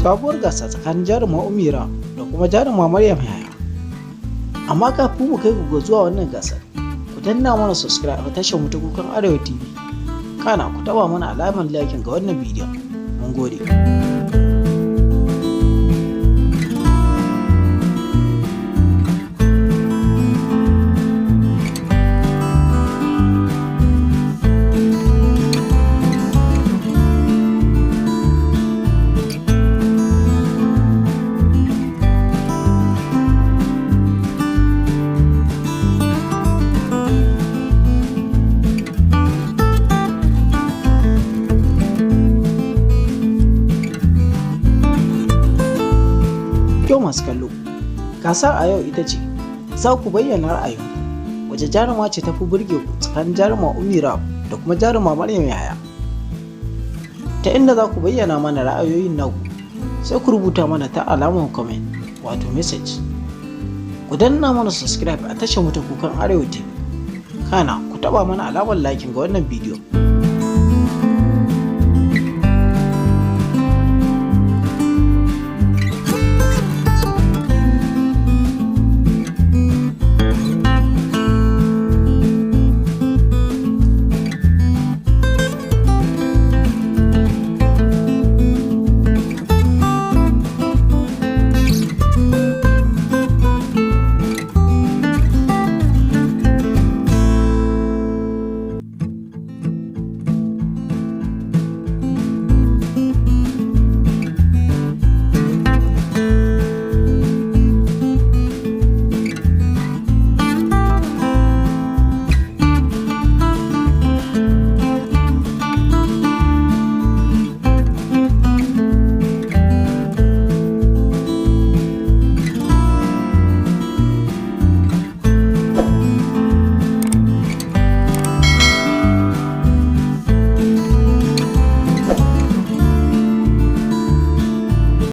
sabuwar gasa tsakanin Jaruma Ummi Rahab da kuma Jaruma Maryam Yahaya. Amma kafin mu kai ku zuwa wannan gasar, ku danna mana subscribe a tashar mu ta Kukan Arewa TV. Kana ku taba mana alamar like ga wannan bidiyon. Mun gode. Kyau masu kallo, gasar a yau ita ce za ku bayyana ra'ayinku wace jaruma ce tafi burge ku tsakanin Jaruma Ummi Rahab da kuma Jaruma Maryam Yahaya. Ta inda za ku bayyana mana ra'ayoyin naku sai ku rubuta mana ta alamar comment wato message. Ku danna mana subscribe a tashar mu ta Kukan Arewa TV. Kana ku taba mana alamar like ga wannan bidiyo.